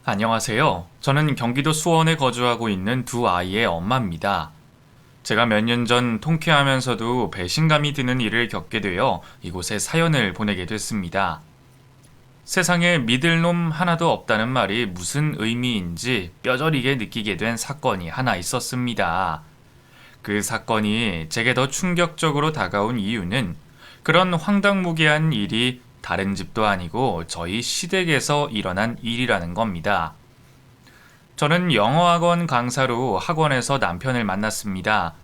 안녕하세요. 저는 경기도 수원에 거주하고 있는 두 아이의 엄마입니다. 제가 몇 년 전 통쾌하면서도 배신감이 드는 일을 겪게 되어 이곳에 사연을 보내게 됐습니다. 세상에 믿을 놈 하나도 없다는 말이 무슨 의미인지 뼈저리게 느끼게 된 사건이 하나 있었습니다. 그 사건이 제게 더 충격적으로 다가온 이유는 그런 황당무계한 일이 다른 집도 아니고 저희 시댁에서 일어난 일이라는 겁니다. 저는 영어학원 강사로 학원에서 남편을 만났습니다.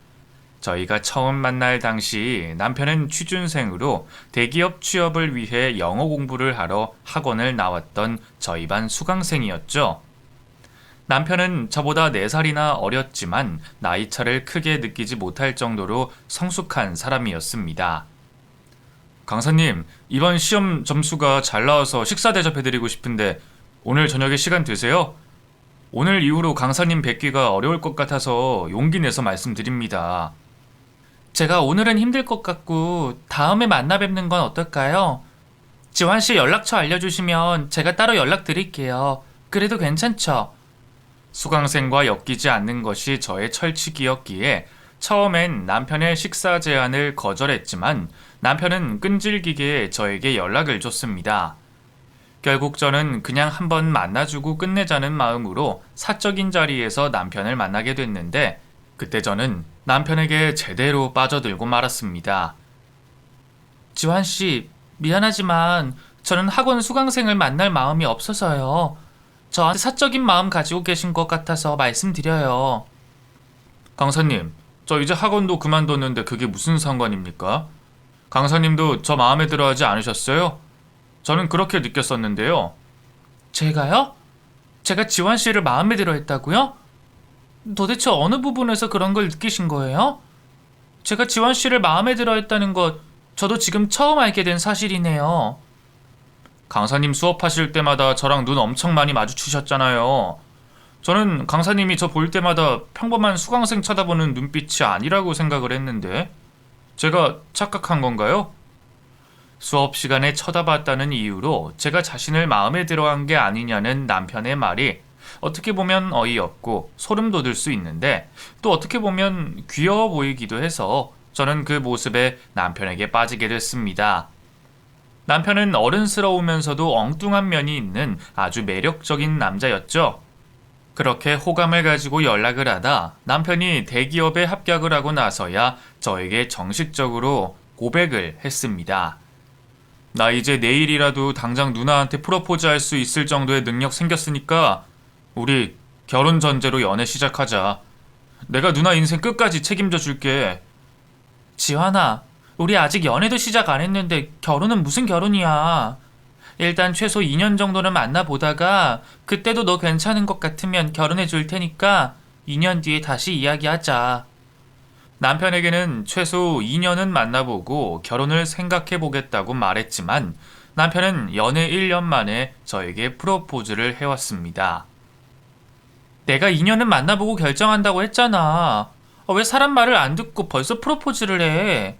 저희가 처음 만날 당시 남편은 취준생으로 대기업 취업을 위해 영어 공부를 하러 학원을 나왔던 저희 반 수강생이었죠. 남편은 저보다 4살이나 어렸지만 나이차를 크게 느끼지 못할 정도로 성숙한 사람이었습니다. 강사님, 이번 시험 점수가 잘 나와서 식사 대접해드리고 싶은데 오늘 저녁에 시간 되세요? 오늘 이후로 강사님 뵙기가 어려울 것 같아서 용기 내서 말씀드립니다. 제가 오늘은 힘들 것 같고 다음에 만나 뵙는 건 어떨까요? 지환 씨 연락처 알려주시면 제가 따로 연락드릴게요. 그래도 괜찮죠? 수강생과 엮이지 않는 것이 저의 철칙이었기에 처음엔 남편의 식사 제안을 거절했지만 남편은 끈질기게 저에게 연락을 줬습니다. 결국 저는 그냥 한번 만나주고 끝내자는 마음으로 사적인 자리에서 남편을 만나게 됐는데 그때 저는 남편에게 제대로 빠져들고 말았습니다. 지환 씨, 미안하지만 저는 학원 수강생을 만날 마음이 없어서요. 저한테 사적인 마음 가지고 계신 것 같아서 말씀드려요. 강사님, 저 이제 학원도 그만뒀는데 그게 무슨 상관입니까? 강사님도 저 마음에 들어하지 않으셨어요? 저는 그렇게 느꼈었는데요. 제가요? 제가 지환 씨를 마음에 들어 했다고요? 도대체 어느 부분에서 그런 걸 느끼신 거예요? 제가 지환 씨를 마음에 들어 했다는 것 저도 지금 처음 알게 된 사실이네요. 강사님 수업하실 때마다 저랑 눈 엄청 많이 마주치셨잖아요. 저는 강사님이 저 볼 때마다 평범한 수강생 쳐다보는 눈빛이 아니라고 생각을 했는데 제가 착각한 건가요? 수업 시간에 쳐다봤다는 이유로 제가 자신을 마음에 들어한 게 아니냐는 남편의 말이 어떻게 보면 어이없고 소름 돋을 수 있는데 또 어떻게 보면 귀여워 보이기도 해서 저는 그 모습에 남편에게 빠지게 됐습니다. 남편은 어른스러우면서도 엉뚱한 면이 있는 아주 매력적인 남자였죠. 그렇게 호감을 가지고 연락을 하다 남편이 대기업에 합격을 하고 나서야 저에게 정식적으로 고백을 했습니다. 나 이제 내일이라도 당장 누나한테 프로포즈 할 수 있을 정도의 능력 생겼으니까 우리 결혼 전제로 연애 시작하자. 내가 누나 인생 끝까지 책임져 줄게. 지환아, 우리 아직 연애도 시작 안 했는데 결혼은 무슨 결혼이야. 일단 최소 2년 정도는 만나보다가 그때도 너 괜찮은 것 같으면 결혼해 줄 테니까 2년 뒤에 다시 이야기하자. 남편에게는 최소 2년은 만나보고 결혼을 생각해 보겠다고 말했지만 남편은 연애 1년 만에 저에게 프로포즈를 해왔습니다. 내가 2년은 만나보고 결정한다고 했잖아. 왜 사람 말을 안 듣고 벌써 프로포즈를 해?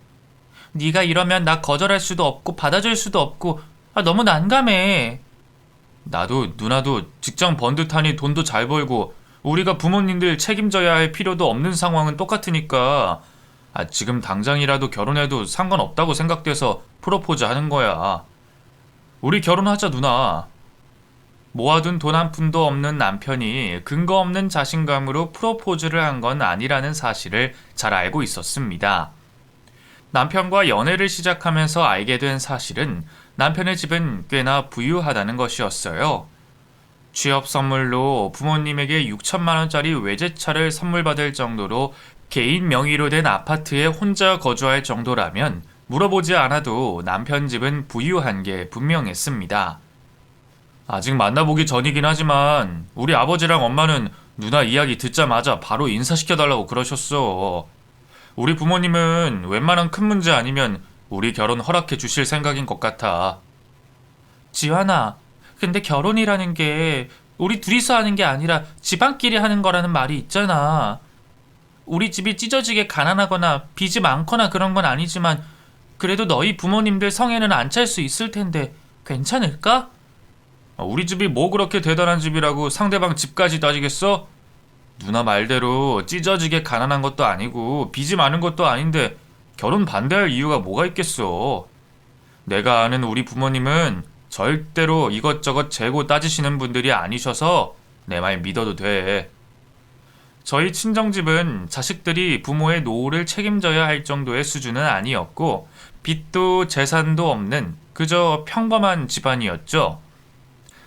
네가 이러면 나 거절할 수도 없고 받아줄 수도 없고 너무 난감해. 나도 누나도 직장 번듯하니 돈도 잘 벌고 우리가 부모님들 책임져야 할 필요도 없는 상황은 똑같으니까 지금 당장이라도 결혼해도 상관없다고 생각돼서 프로포즈 하는 거야. 우리 결혼하자 누나. 모아둔 돈 한 푼도 없는 남편이 근거 없는 자신감으로 프로포즈를 한 건 아니라는 사실을 잘 알고 있었습니다. 남편과 연애를 시작하면서 알게 된 사실은 남편의 집은 꽤나 부유하다는 것이었어요. 취업 선물로 부모님에게 6천만 원짜리 외제차를 선물 받을 정도로 개인 명의로 된 아파트에 혼자 거주할 정도라면 물어보지 않아도 남편 집은 부유한 게 분명했습니다. 아직 만나보기 전이긴 하지만 우리 아버지랑 엄마는 누나 이야기 듣자마자 바로 인사시켜달라고 그러셨어. 우리 부모님은 웬만한 큰 문제 아니면 우리 결혼 허락해 주실 생각인 것 같아. 지환아, 근데 결혼이라는 게 우리 둘이서 하는 게 아니라 집안끼리 하는 거라는 말이 있잖아. 우리 집이 찢어지게 가난하거나 빚이 많거나 그런 건 아니지만 그래도 너희 부모님들 성에는 안 찰 수 있을 텐데 괜찮을까? 우리 집이 뭐 그렇게 대단한 집이라고 상대방 집까지 따지겠어? 누나 말대로 찢어지게 가난한 것도 아니고 빚이 많은 것도 아닌데 결혼 반대할 이유가 뭐가 있겠어. 내가 아는 우리 부모님은 절대로 이것저것 재고 따지시는 분들이 아니셔서 내 말 믿어도 돼. 저희 친정집은 자식들이 부모의 노후를 책임져야 할 정도의 수준은 아니었고 빚도 재산도 없는 그저 평범한 집안이었죠.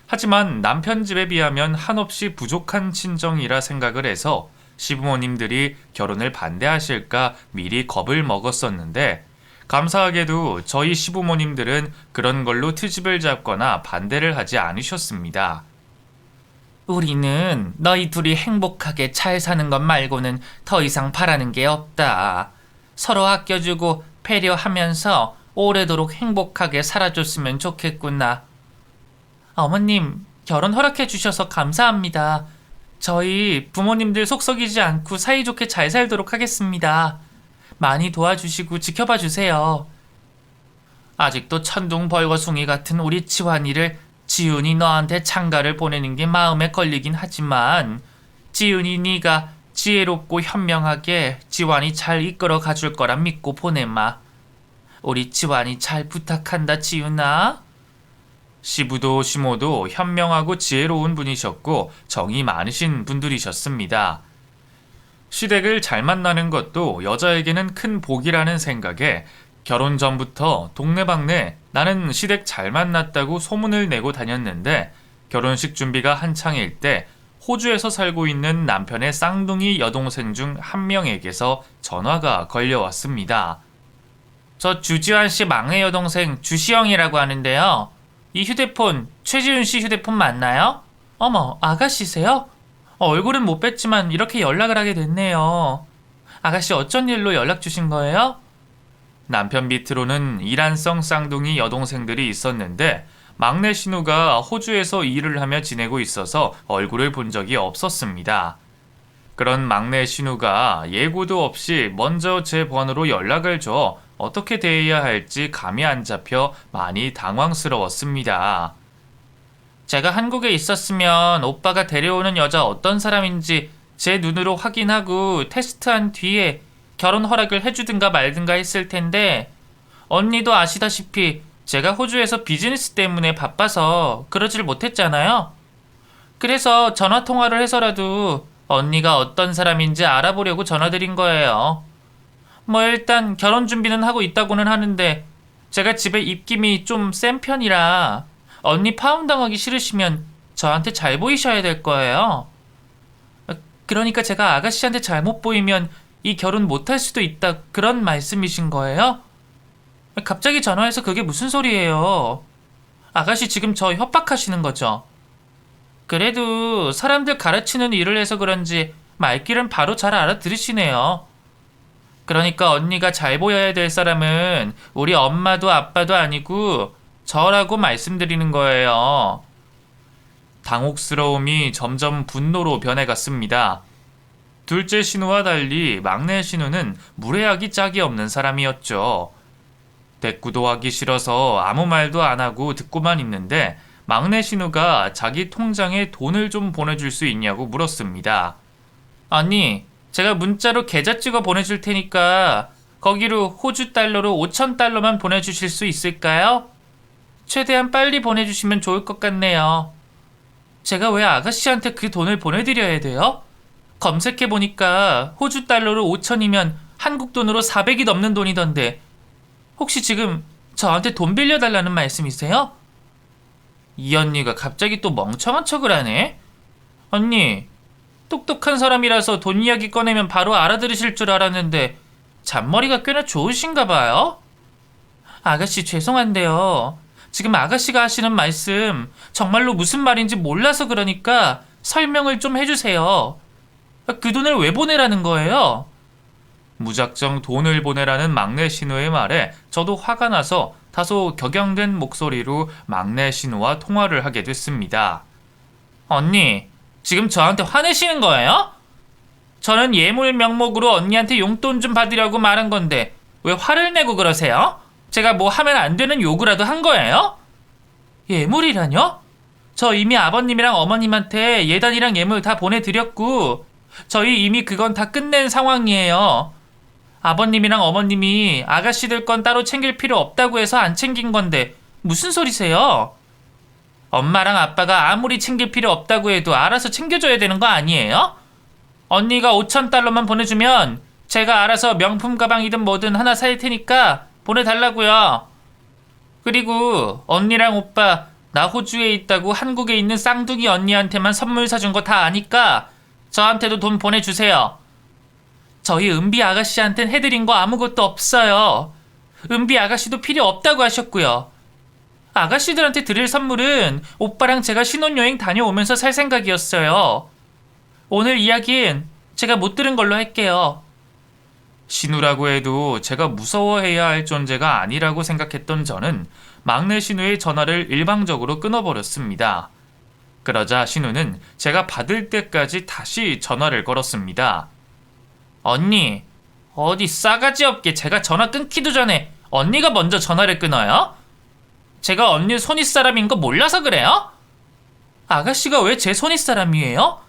하지만 남편 집에 비하면 한없이 부족한 친정이라 생각을 해서 시부모님들이 결혼을 반대하실까 미리 겁을 먹었었는데 감사하게도 저희 시부모님들은 그런 걸로 트집을 잡거나 반대를 하지 않으셨습니다. 우리는 너희 둘이 행복하게 잘 사는 것 말고는 더 이상 바라는 게 없다. 서로 아껴주고 배려하면서 오래도록 행복하게 살아줬으면 좋겠구나. 어머님, 결혼 허락해 주셔서 감사합니다. 저희 부모님들 속 썩이지 않고 사이좋게 잘 살도록 하겠습니다. 많이 도와주시고 지켜봐 주세요. 아직도 천둥벌거숭이 같은 우리 지환이를 지훈이 너한테 장가를 보내는 게 마음에 걸리긴 하지만 지훈이 네가 지혜롭고 현명하게 지환이 잘 이끌어 가줄 거라 믿고 보내마. 우리 지환이 잘 부탁한다, 지훈아. 시부도 시모도 현명하고 지혜로운 분이셨고 정이 많으신 분들이셨습니다. 시댁을 잘 만나는 것도 여자에게는 큰 복이라는 생각에 결혼 전부터 동네방네 나는 시댁 잘 만났다고 소문을 내고 다녔는데 결혼식 준비가 한창일 때 호주에서 살고 있는 남편의 쌍둥이 여동생 중 한 명에게서 전화가 걸려왔습니다. 저 주지환 씨 막내 여동생 주시영이라고 하는데요. 이 휴대폰 최지훈 씨 휴대폰 맞나요? 어머, 아가씨세요? 얼굴은 못 뵀지만 이렇게 연락을 하게 됐네요. 아가씨 어쩐 일로 연락 주신 거예요? 남편 밑으로는 이란성 쌍둥이 여동생들이 있었는데 막내 신우가 호주에서 일을 하며 지내고 있어서 얼굴을 본 적이 없었습니다. 그런 막내 신우가 예고도 없이 먼저 제 번호로 연락을 줘 어떻게 대해야 할지 감이 안 잡혀 많이 당황스러웠습니다. 제가 한국에 있었으면 오빠가 데려오는 여자 어떤 사람인지 제 눈으로 확인하고 테스트한 뒤에 결혼 허락을 해주든가 말든가 했을 텐데 언니도 아시다시피 제가 호주에서 비즈니스 때문에 바빠서 그러질 못했잖아요. 그래서 전화통화를 해서라도 언니가 어떤 사람인지 알아보려고 전화드린 거예요. 뭐 일단 결혼 준비는 하고 있다고는 하는데 제가 집에 입김이 좀 센 편이라 언니 파혼당하기 싫으시면 저한테 잘 보이셔야 될 거예요. 그러니까 제가 아가씨한테 잘못 보이면 이 결혼 못할 수도 있다 그런 말씀이신 거예요? 갑자기 전화해서 그게 무슨 소리예요? 아가씨 지금 저 협박하시는 거죠? 그래도 사람들 가르치는 일을 해서 그런지 말귀는 바로 잘 알아들으시네요. 그러니까 언니가 잘 보여야 될 사람은 우리 엄마도 아빠도 아니고 저라고 말씀드리는 거예요. 당혹스러움이 점점 분노로 변해갔습니다. 둘째 신우와 달리 막내 신우는 무례하기 짝이 없는 사람이었죠. 대꾸도 하기 싫어서 아무 말도 안 하고 듣고만 있는데 막내 신우가 자기 통장에 돈을 좀 보내줄 수 있냐고 물었습니다. 언니, 제가 문자로 계좌 찍어 보내줄 테니까 거기로 호주 달러로 5,000달러만 보내주실 수 있을까요? 최대한 빨리 보내주시면 좋을 것 같네요. 제가 왜 아가씨한테 그 돈을 보내드려야 돼요? 검색해보니까 호주 달러로 5,000이면 한국 돈으로 400이 넘는 돈이던데 혹시 지금 저한테 돈 빌려달라는 말씀이세요? 이 언니가 갑자기 또 멍청한 척을 하네? 언니, 똑똑한 사람이라서 돈 이야기 꺼내면 바로 알아들으실 줄 알았는데 잔머리가 꽤나 좋으신가 봐요? 아가씨 죄송한데요. 지금 아가씨가 하시는 말씀 정말로 무슨 말인지 몰라서 그러니까 설명을 좀 해주세요. 그 돈을 왜 보내라는 거예요? 무작정 돈을 보내라는 막내 신우의 말에 저도 화가 나서 다소 격양된 목소리로 막내 신우와 통화를 하게 됐습니다. 언니, 지금 저한테 화내시는 거예요? 저는 예물 명목으로 언니한테 용돈 좀 받으려고 말한 건데 왜 화를 내고 그러세요? 제가 뭐 하면 안 되는 요구라도 한 거예요? 예물이라뇨? 저 이미 아버님이랑 어머님한테 예단이랑 예물 다 보내드렸고, 저희 이미 그건 다 끝낸 상황이에요. 아버님이랑 어머님이 아가씨들 건 따로 챙길 필요 없다고 해서 안 챙긴 건데, 무슨 소리세요? 엄마랑 아빠가 아무리 챙길 필요 없다고 해도 알아서 챙겨줘야 되는 거 아니에요? 언니가 5,000달러만 보내주면 제가 알아서 명품 가방이든 뭐든 하나 살 테니까 보내달라고요. 그리고 언니랑 오빠 나 호주에 있다고 한국에 있는 쌍둥이 언니한테만 선물 사준 거 다 아니까 저한테도 돈 보내주세요. 저희 은비 아가씨한텐 해드린 거 아무것도 없어요. 은비 아가씨도 필요 없다고 하셨고요. 아가씨들한테 드릴 선물은 오빠랑 제가 신혼여행 다녀오면서 살 생각이었어요. 오늘 이야기는 제가 못 들은 걸로 할게요. 신우라고 해도 제가 무서워해야 할 존재가 아니라고 생각했던 저는 막내 신우의 전화를 일방적으로 끊어버렸습니다. 그러자 신우는 제가 받을 때까지 다시 전화를 걸었습니다. 언니, 어디 싸가지 없게 제가 전화 끊기도 전에 언니가 먼저 전화를 끊어요? 제가 언니 손윗사람인 거 몰라서 그래요? 아가씨가 왜 제 손윗사람이에요?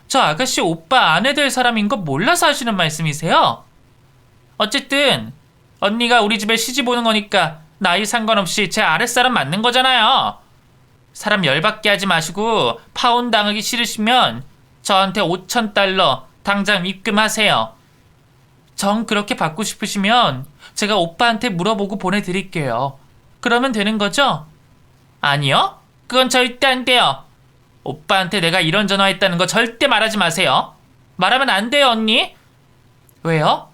저 아가씨 오빠 아내 될 사람인 거 몰라서 하시는 말씀이세요? 어쨌든 언니가 우리 집에 시집 오는 거니까 나이 상관없이 제 아랫사람 맞는 거잖아요. 사람 열받게 하지 마시고 파혼 당하기 싫으시면 저한테 5,000달러 당장 입금하세요. 정 그렇게 받고 싶으시면 제가 오빠한테 물어보고 보내드릴게요. 그러면 되는 거죠? 아니요? 그건 절대 안 돼요. 오빠한테 내가 이런 전화했다는 거 절대 말하지 마세요. 말하면 안 돼요, 언니. 왜요?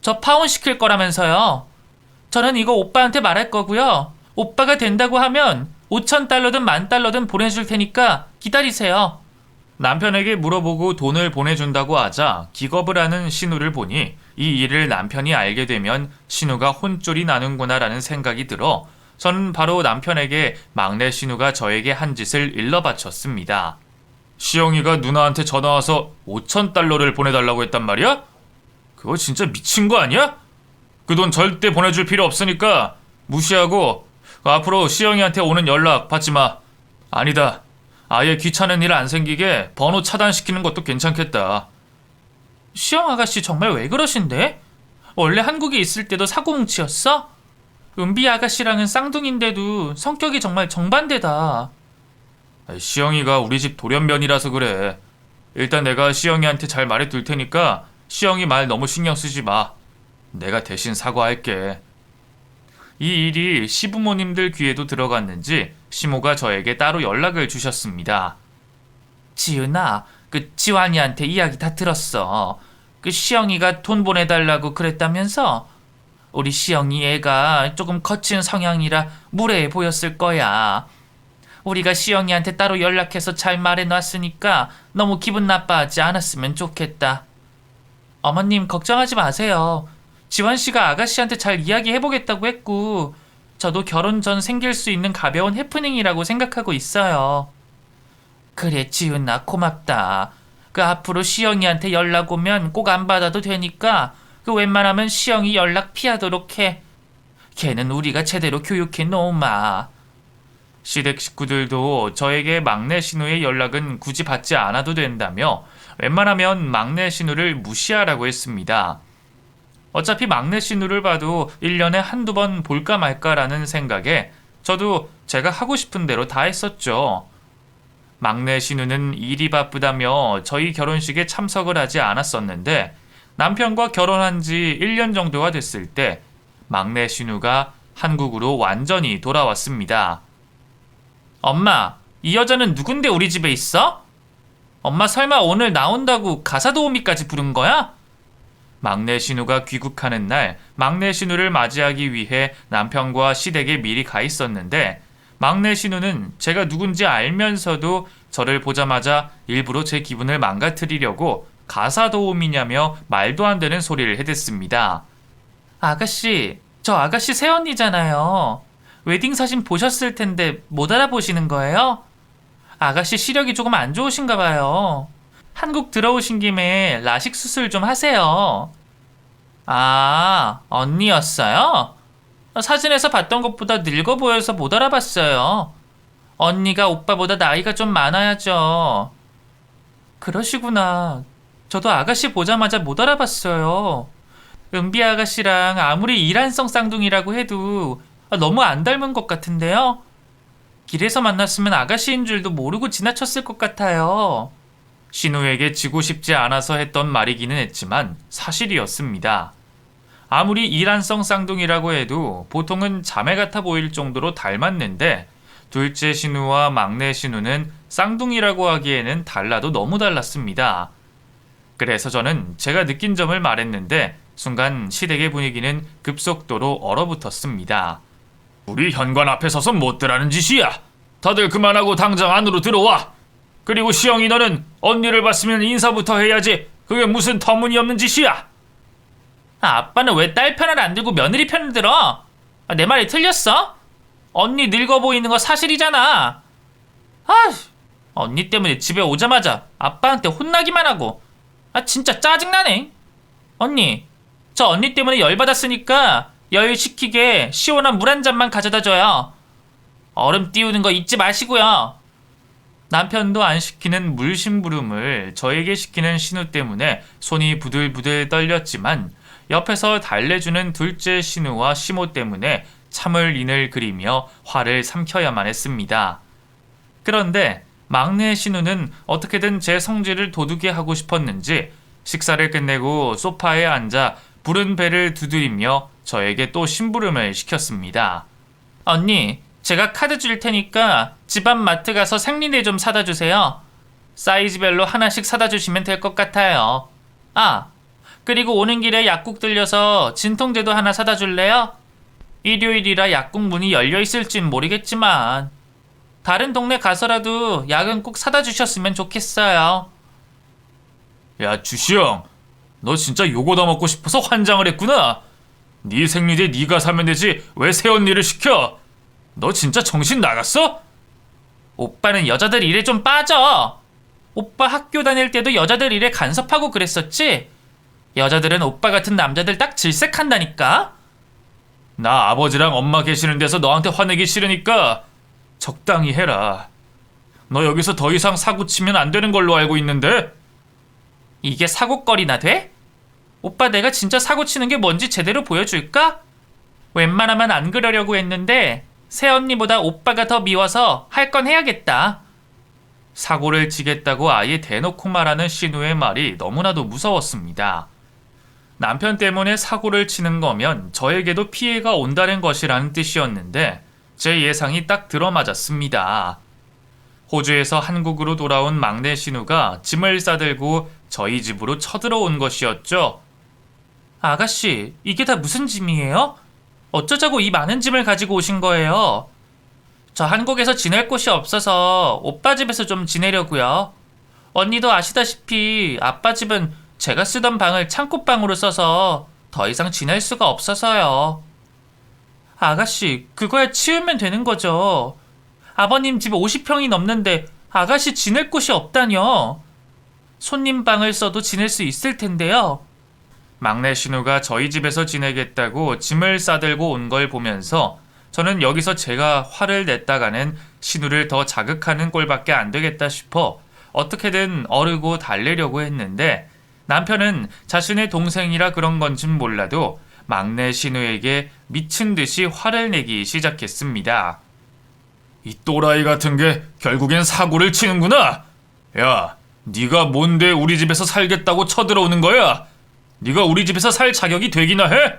저 파혼 시킬 거라면서요. 저는 이거 오빠한테 말할 거고요. 오빠가 된다고 하면 5,000달러든 10,000달러든 보내줄 테니까 기다리세요. 남편에게 물어보고 돈을 보내준다고 하자 기겁을 하는 신우를 보니 이 일을 남편이 알게 되면 신우가 혼쭐이 나는구나라는 생각이 들어 저는 바로 남편에게 막내 신우가 저에게 한 짓을 일러바쳤습니다. 시영이가 누나한테 전화와서 5,000달러를 보내달라고 했단 말이야? 그거 진짜 미친 거 아니야? 그 돈 절대 보내줄 필요 없으니까 무시하고 앞으로 시영이한테 오는 연락 받지 마. 아니다. 아예 귀찮은 일 안 생기게 번호 차단시키는 것도 괜찮겠다. 시영 아가씨 정말 왜 그러신데? 원래 한국에 있을 때도 사고뭉치였어? 은비 아가씨랑은 쌍둥이인데도 성격이 정말 정반대다. 시영이가 우리 집 돌연변이라서 그래. 일단 내가 시영이한테 잘 말해둘 테니까 시영이 말 너무 신경 쓰지 마. 내가 대신 사과할게. 이 일이 시부모님들 귀에도 들어갔는지 시모가 저에게 따로 연락을 주셨습니다. 지은아, 그 지환이한테 이야기 다 들었어. 그 시영이가 돈 보내달라고 그랬다면서? 우리 시영이 애가 조금 거친 성향이라 무례해 보였을 거야. 우리가 시영이한테 따로 연락해서 잘 말해놨으니까 너무 기분 나빠하지 않았으면 좋겠다. 어머님 걱정하지 마세요. 지환씨가 아가씨한테 잘 이야기해보겠다고 했고 저도 결혼 전 생길 수 있는 가벼운 해프닝이라고 생각하고 있어요. 그래 지은아 고맙다. 그 앞으로 시영이한테 연락 오면 꼭 안 받아도 되니까 그 웬만하면 시영이 연락 피하도록 해. 걔는 우리가 제대로 교육해 놓으마. 시댁 식구들도 저에게 막내 신우의 연락은 굳이 받지 않아도 된다며 웬만하면 막내 신우를 무시하라고 했습니다. 어차피 막내 신우를 봐도 1년에 한두 번 볼까 말까라는 생각에 저도 제가 하고 싶은 대로 다 했었죠. 막내 신우는 일이 바쁘다며 저희 결혼식에 참석을 하지 않았었는데 남편과 결혼한 지 1년 정도가 됐을 때 막내 신우가 한국으로 완전히 돌아왔습니다. 엄마, 이 여자는 누군데 우리 집에 있어? 엄마 설마 오늘 나온다고 가사도우미까지 부른 거야? 막내 신우가 귀국하는 날 막내 신우를 맞이하기 위해 남편과 시댁에 미리 가 있었는데 막내 신우는 제가 누군지 알면서도 저를 보자마자 일부러 제 기분을 망가뜨리려고 가사도우미냐며 말도 안 되는 소리를 해댔습니다. 아가씨, 저 아가씨 새언니잖아요. 웨딩 사진 보셨을 텐데 못 알아보시는 거예요? 아가씨 시력이 조금 안 좋으신가 봐요. 한국 들어오신 김에 라식 수술 좀 하세요. 아, 언니였어요? 사진에서 봤던 것보다 늙어 보여서 못 알아봤어요. 언니가 오빠보다 나이가 좀 많아야죠. 그러시구나. 저도 아가씨 보자마자 못 알아봤어요. 은비 아가씨랑 아무리 이란성 쌍둥이라고 해도 너무 안 닮은 것 같은데요? 길에서 만났으면 아가씨인 줄도 모르고 지나쳤을 것 같아요. 신우에게 지고 싶지 않아서 했던 말이기는 했지만 사실이었습니다. 아무리 이란성 쌍둥이라고 해도 보통은 자매 같아 보일 정도로 닮았는데 둘째 신우와 막내 신우는 쌍둥이라고 하기에는 달라도 너무 달랐습니다. 그래서 저는 제가 느낀 점을 말했는데 순간 시댁의 분위기는 급속도로 얼어붙었습니다. 우리 현관 앞에 서서 못되라는 짓이야. 다들 그만하고 당장 안으로 들어와. 그리고 시영이 너는 언니를 봤으면 인사부터 해야지. 그게 무슨 터무니없는 짓이야. 아빠는 왜 딸 편을 안 들고 며느리 편을 들어? 내 말이 틀렸어? 언니 늙어 보이는 거 사실이잖아. 언니 때문에 집에 오자마자 아빠한테 혼나기만 하고. 진짜 짜증나네. 언니, 저 언니 때문에 열받았으니까 열시키게 시원한 물 한 잔만 가져다 줘요. 얼음 띄우는 거 잊지 마시고요. 남편도 안 시키는 물심부름을 저에게 시키는 신우 때문에 손이 부들부들 떨렸지만 옆에서 달래주는 둘째 신우와 시모 때문에 참을 인을 그리며 화를 삼켜야만 했습니다. 그런데 막내 신우는 어떻게든 제 성질을 돋우게 하고 싶었는지 식사를 끝내고 소파에 앉아 부른 배를 두드리며 저에게 또 심부름을 시켰습니다. 언니, 제가 카드 줄 테니까 집 앞 마트 가서 생리대 좀 사다 주세요. 사이즈별로 하나씩 사다 주시면 될 것 같아요. 그리고 오는 길에 약국 들려서 진통제도 하나 사다 줄래요? 일요일이라 약국 문이 열려 있을진 모르겠지만 다른 동네 가서라도 약은 꼭 사다 주셨으면 좋겠어요. 야, 주시영, 너 진짜 요거 다 먹고 싶어서 환장을 했구나. 네 생리대 네가 사면 되지 왜 새언니를 시켜? 너 진짜 정신 나갔어? 오빠는 여자들 일에 좀 빠져. 오빠 학교 다닐 때도 여자들 일에 간섭하고 그랬었지? 여자들은 오빠 같은 남자들 딱 질색한다니까? 나 아버지랑 엄마 계시는 데서 너한테 화내기 싫으니까 적당히 해라. 너 여기서 더 이상 사고 치면 안 되는 걸로 알고 있는데? 이게 사고거리나 돼? 오빠 내가 진짜 사고 치는 게 뭔지 제대로 보여줄까? 웬만하면 안 그러려고 했는데 새언니보다 오빠가 더 미워서 할 건 해야겠다. 사고를 치겠다고 아예 대놓고 말하는 신우의 말이 너무나도 무서웠습니다. 남편 때문에 사고를 치는 거면 저에게도 피해가 온다는 것이라는 뜻이었는데 제 예상이 딱 들어맞았습니다. 호주에서 한국으로 돌아온 막내 신우가 짐을 싸들고 저희 집으로 쳐들어온 것이었죠. 아가씨, 이게 다 무슨 짐이에요? 어쩌자고 이 많은 짐을 가지고 오신 거예요? 저 한국에서 지낼 곳이 없어서 오빠 집에서 좀 지내려고요. 언니도 아시다시피 아빠 집은 제가 쓰던 방을 창고방으로 써서 더 이상 지낼 수가 없어서요. 아가씨, 그거야 치우면 되는 거죠. 아버님 집 50평이 넘는데 아가씨 지낼 곳이 없다뇨. 손님 방을 써도 지낼 수 있을 텐데요. 막내 신우가 저희 집에서 지내겠다고 짐을 싸들고 온 걸 보면서 저는 여기서 제가 화를 냈다가는 신우를 더 자극하는 꼴밖에 안 되겠다 싶어 어떻게든 어르고 달래려고 했는데 남편은 자신의 동생이라 그런 건진 몰라도 막내 신우에게 미친 듯이 화를 내기 시작했습니다. 이 또라이 같은 게 결국엔 사고를 치는구나. 야, 네가 뭔데 우리 집에서 살겠다고 쳐들어오는 거야? 네가 우리 집에서 살 자격이 되기나 해?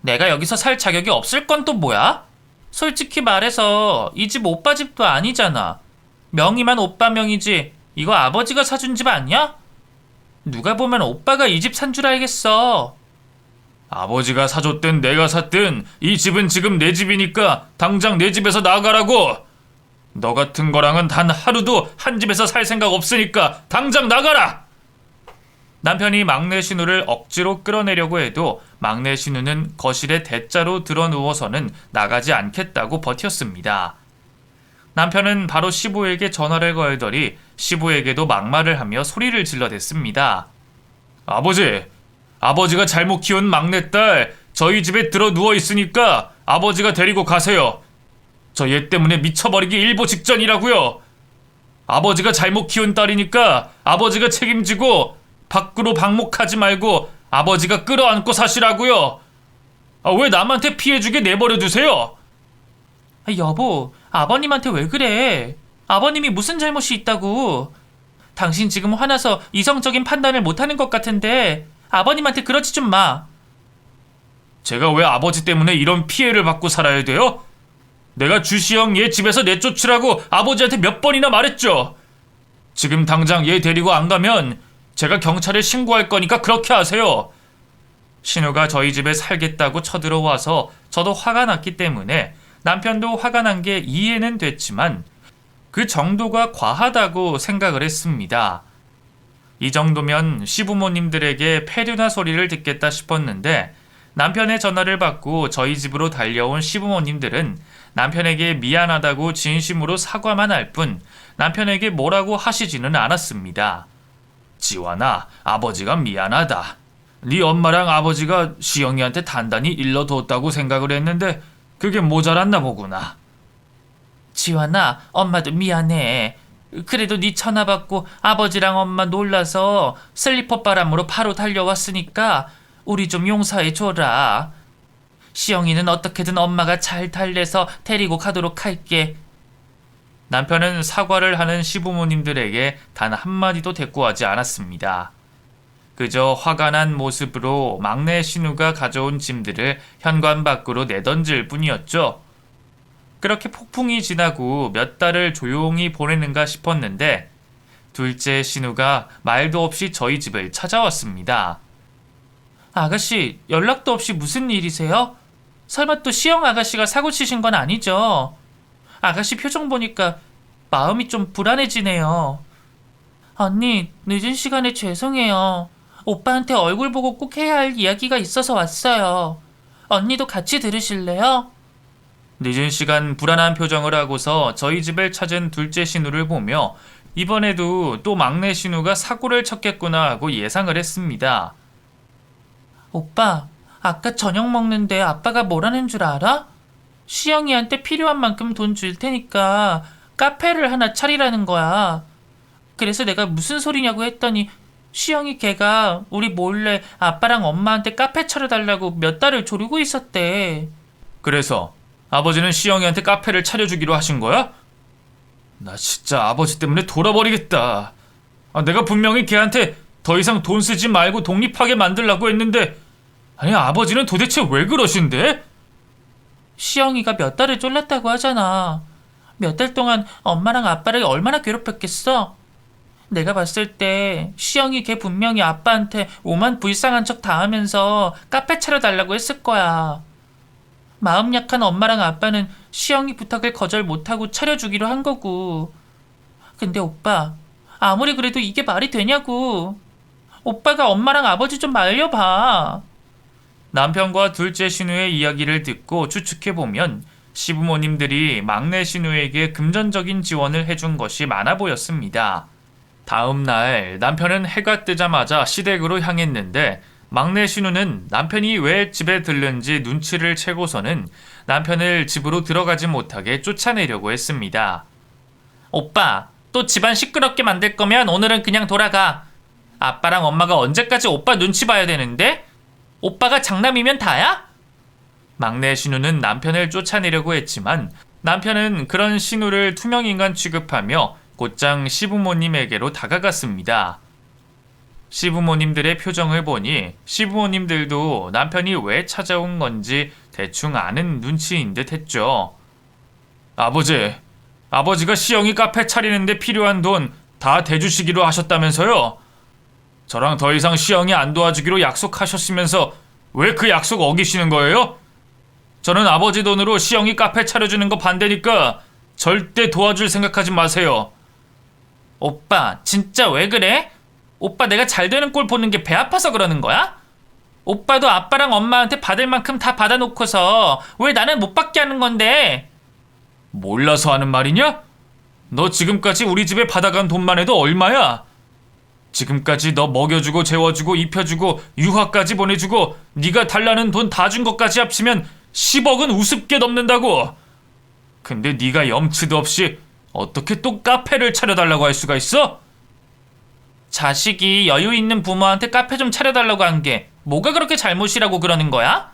내가 여기서 살 자격이 없을 건 또 뭐야? 솔직히 말해서 이 집 오빠 집도 아니잖아. 명의만 오빠 명이지 이거 아버지가 사준 집 아니야? 누가 보면 오빠가 이 집 산 줄 알겠어. 아버지가 사줬든 내가 샀든 이 집은 지금 내 집이니까 당장 내 집에서 나가라고. 너 같은 거랑은 단 하루도 한 집에서 살 생각 없으니까 당장 나가라. 남편이 막내 신우를 억지로 끌어내려고 해도 막내 신우는 거실에 대자로 드러누워서는 나가지 않겠다고 버텼습니다. 남편은 바로 시부에게 전화를 걸더니 시부에게도 막말을 하며 소리를 질러댔습니다. 아버지가 잘못 키운 막내딸 저희 집에 들어 누워 있으니까 아버지가 데리고 가세요. 저 얘 때문에 미쳐버리기 일보 직전이라고요. 아버지가 잘못 키운 딸이니까 아버지가 책임지고 밖으로 방목하지 말고 아버지가 끌어안고 사시라고요. 왜 남한테 피해주게 내버려 두세요? 여보, 아버님한테 왜 그래? 아버님이 무슨 잘못이 있다고? 당신 지금 화나서 이성적인 판단을 못하는 것 같은데 아버님한테 그러지 좀 마. 제가 왜 아버지 때문에 이런 피해를 받고 살아야 돼요? 내가 주시영 얘 집에서 내쫓으라고 아버지한테 몇 번이나 말했죠. 지금 당장 얘 데리고 안 가면 제가 경찰에 신고할 거니까 그렇게 하세요. 신우가 저희 집에 살겠다고 쳐들어와서 저도 화가 났기 때문에 남편도 화가 난 게 이해는 됐지만 그 정도가 과하다고 생각을 했습니다. 이 정도면 시부모님들에게 폐륜화 소리를 듣겠다 싶었는데 남편의 전화를 받고 저희 집으로 달려온 시부모님들은 남편에게 미안하다고 진심으로 사과만 할 뿐 남편에게 뭐라고 하시지는 않았습니다. 지완아, 아버지가 미안하다. 네 엄마랑 아버지가 시영이한테 단단히 일러뒀다고 생각을 했는데 그게 모자랐나 보구나. 지완아, 엄마도 미안해. 그래도 네 전화 받고 아버지랑 엄마 놀라서 슬리퍼 바람으로 바로 달려왔으니까 우리 좀 용서해 줘라. 시영이는 어떻게든 엄마가 잘 달래서 데리고 가도록 할게. 남편은 사과를 하는 시부모님들에게 단 한마디도 대꾸하지 않았습니다. 그저 화가 난 모습으로 막내 신우가 가져온 짐들을 현관 밖으로 내던질 뿐이었죠. 그렇게 폭풍이 지나고 몇 달을 조용히 보내는가 싶었는데 둘째 신우가 말도 없이 저희 집을 찾아왔습니다. 아가씨, 연락도 없이 무슨 일이세요? 설마 또 시영 아가씨가 사고 치신 건 아니죠? 아가씨 표정 보니까 마음이 좀 불안해지네요. 언니, 늦은 시간에 죄송해요. 오빠한테 얼굴 보고 꼭 해야 할 이야기가 있어서 왔어요. 언니도 같이 들으실래요? 늦은 시간 불안한 표정을 하고서 저희 집을 찾은 둘째 신우를 보며 이번에도 또 막내 신우가 사고를 쳤겠구나 하고 예상을 했습니다. 오빠, 아까 저녁 먹는데 아빠가 뭐라는 줄 알아? 시영이한테 필요한 만큼 돈 줄 테니까 카페를 하나 차리라는 거야. 그래서 내가 무슨 소리냐고 했더니 시영이 걔가 우리 몰래 아빠랑 엄마한테 카페 차려달라고 몇 달을 조르고 있었대. 그래서 아버지는 시영이한테 카페를 차려주기로 하신 거야? 나 진짜 아버지 때문에 돌아버리겠다. 내가 분명히 걔한테 더 이상 돈 쓰지 말고 독립하게 만들라고 했는데 아니 아버지는 도대체 왜 그러신데? 시영이가 몇 달을 쫄랐다고 하잖아. 몇 달 동안 엄마랑 아빠를 얼마나 괴롭혔겠어? 내가 봤을 때 시영이 걔 분명히 아빠한테 오만 불쌍한 척 다 하면서 카페 차려달라고 했을 거야. 마음 약한 엄마랑 아빠는 시영이 부탁을 거절 못하고 차려주기로 한 거고. 근데 오빠, 아무리 그래도 이게 말이 되냐고. 오빠가 엄마랑 아버지 좀 말려봐. 남편과 둘째 신우의 이야기를 듣고 추측해보면 시부모님들이 막내 신우에게 금전적인 지원을 해준 것이 많아 보였습니다. 다음 날 남편은 해가 뜨자마자 시댁으로 향했는데 막내 신우는 남편이 왜 집에 들른지 눈치를 채고서는 남편을 집으로 들어가지 못하게 쫓아내려고 했습니다. 오빠, 또 집안 시끄럽게 만들 거면 오늘은 그냥 돌아가. 아빠랑 엄마가 언제까지 오빠 눈치 봐야 되는데? 오빠가 장남이면 다야? 막내 신우는 남편을 쫓아내려고 했지만 남편은 그런 신우를 투명인간 취급하며 곧장 시부모님에게로 다가갔습니다. 시부모님들의 표정을 보니 시부모님들도 남편이 왜 찾아온 건지 대충 아는 눈치인 듯 했죠. 아버지가 시영이 카페 차리는데 필요한 돈 다 대주시기로 하셨다면서요? 저랑 더 이상 시영이 안 도와주기로 약속하셨으면서 왜 그 약속 어기시는 거예요? 저는 아버지 돈으로 시영이 카페 차려주는 거 반대니까 절대 도와줄 생각하지 마세요. 오빠, 진짜 왜 그래? 오빠 내가 잘 되는 꼴 보는 게 배 아파서 그러는 거야? 오빠도 아빠랑 엄마한테 받을 만큼 다 받아놓고서 왜 나는 못 받게 하는 건데? 몰라서 하는 말이냐? 너 지금까지 우리 집에 받아간 돈만 해도 얼마야? 지금까지 너 먹여주고 재워주고 입혀주고 유학까지 보내주고 네가 달라는 돈 다 준 것까지 합치면 10억은 우습게 넘는다고. 근데 네가 염치도 없이 어떻게 또 카페를 차려달라고 할 수가 있어? 자식이 여유 있는 부모한테 카페 좀 차려달라고 한 게 뭐가 그렇게 잘못이라고 그러는 거야?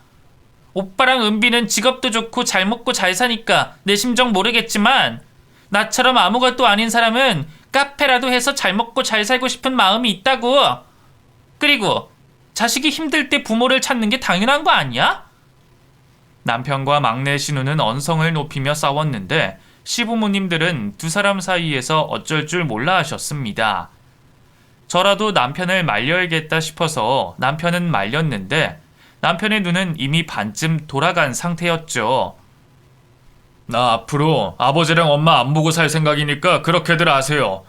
오빠랑 은비는 직업도 좋고 잘 먹고 잘 사니까 내 심정 모르겠지만 나처럼 아무것도 아닌 사람은 카페라도 해서 잘 먹고 잘 살고 싶은 마음이 있다고. 그리고 자식이 힘들 때 부모를 찾는 게 당연한 거 아니야? 남편과 막내 신우는 언성을 높이며 싸웠는데 시부모님들은 두 사람 사이에서 어쩔 줄 몰라 하셨습니다. 저라도 남편을 말려야겠다 싶어서 남편은 말렸는데 남편의 눈은 이미 반쯤 돌아간 상태였죠. 나 앞으로 아버지랑 엄마 안 보고 살 생각이니까 그렇게들 아세요.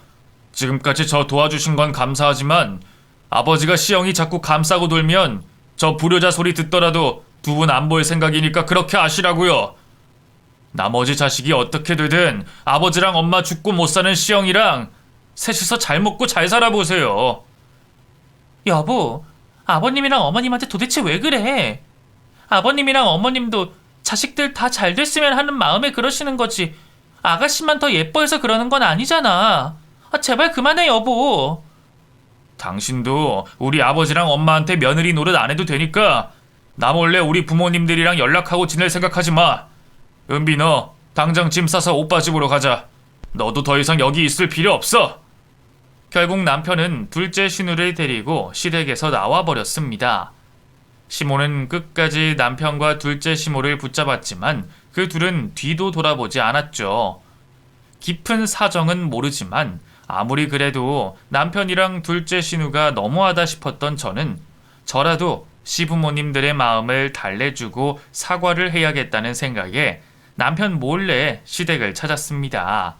지금까지 저 도와주신 건 감사하지만 아버지가 시영이 자꾸 감싸고 돌면 저 불효자 소리 듣더라도 두 분 안 볼 생각이니까 그렇게 아시라고요. 나머지 자식이 어떻게 되든 아버지랑 엄마 죽고 못 사는 시영이랑 셋이서 잘 먹고 잘 살아보세요. 여보, 아버님이랑 어머님한테 도대체 왜 그래? 아버님이랑 어머님도 자식들 다 잘 됐으면 하는 마음에 그러시는 거지. 아가씨만 더 예뻐해서 그러는 건 아니잖아. 제발 그만해, 여보. 당신도 우리 아버지랑 엄마한테 며느리 노릇 안 해도 되니까 나 몰래 우리 부모님들이랑 연락하고 지낼 생각하지 마. 은비 너 당장 짐 싸서 오빠 집으로 가자. 너도 더 이상 여기 있을 필요 없어. 결국 남편은 둘째 신우를 데리고 시댁에서 나와버렸습니다. 시모는 끝까지 남편과 둘째 시모를 붙잡았지만 그 둘은 뒤도 돌아보지 않았죠. 깊은 사정은 모르지만 아무리 그래도 남편이랑 둘째 신우가 너무하다 싶었던 저는 저라도 시부모님들의 마음을 달래주고 사과를 해야겠다는 생각에 남편 몰래 시댁을 찾았습니다.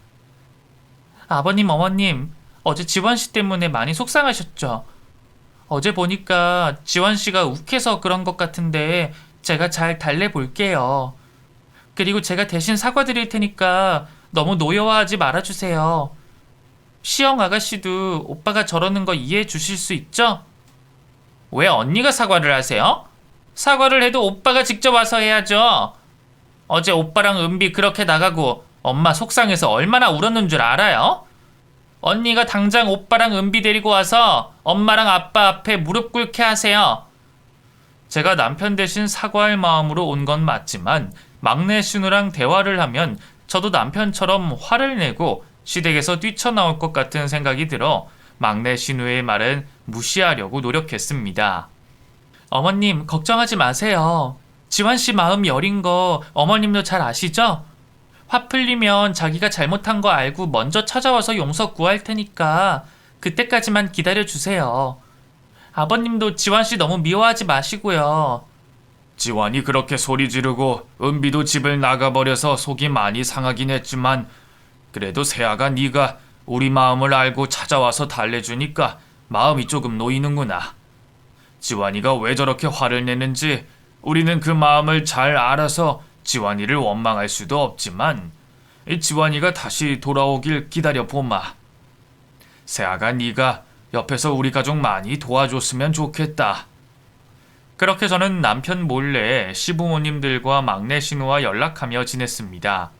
아버님, 어머님, 어제 지원씨 때문에 많이 속상하셨죠? 어제 보니까 지원씨가 욱해서 그런 것 같은데 제가 잘 달래볼게요. 그리고 제가 대신 사과드릴 테니까 너무 노여워하지 말아주세요. 시영 아가씨도 오빠가 저러는 거 이해해 주실 수 있죠? 왜 언니가 사과를 하세요? 사과를 해도 오빠가 직접 와서 해야죠. 어제 오빠랑 은비 그렇게 나가고 엄마 속상해서 얼마나 울었는 줄 알아요? 언니가 당장 오빠랑 은비 데리고 와서 엄마랑 아빠 앞에 무릎 꿇게 하세요. 제가 남편 대신 사과할 마음으로 온 건 맞지만 막내 신우랑 대화를 하면 저도 남편처럼 화를 내고 시댁에서 뛰쳐나올 것 같은 생각이 들어 막내 신우의 말은 무시하려고 노력했습니다. 어머님, 걱정하지 마세요. 지환씨 마음 여린 거 어머님도 잘 아시죠? 화 풀리면 자기가 잘못한 거 알고 먼저 찾아와서 용서 구할 테니까 그때까지만 기다려주세요. 아버님도 지환씨 너무 미워하지 마시고요. 지환이 그렇게 소리 지르고 은비도 집을 나가버려서 속이 많이 상하긴 했지만 그래도 세아가 네가 우리 마음을 알고 찾아와서 달래주니까 마음이 조금 놓이는구나. 지환이가 왜 저렇게 화를 내는지 우리는 그 마음을 잘 알아서 지환이를 원망할 수도 없지만 지환이가 다시 돌아오길 기다려보마. 세아가 네가 옆에서 우리 가족 많이 도와줬으면 좋겠다. 그렇게 저는 남편 몰래 시부모님들과 막내 신우와 연락하며 지냈습니다.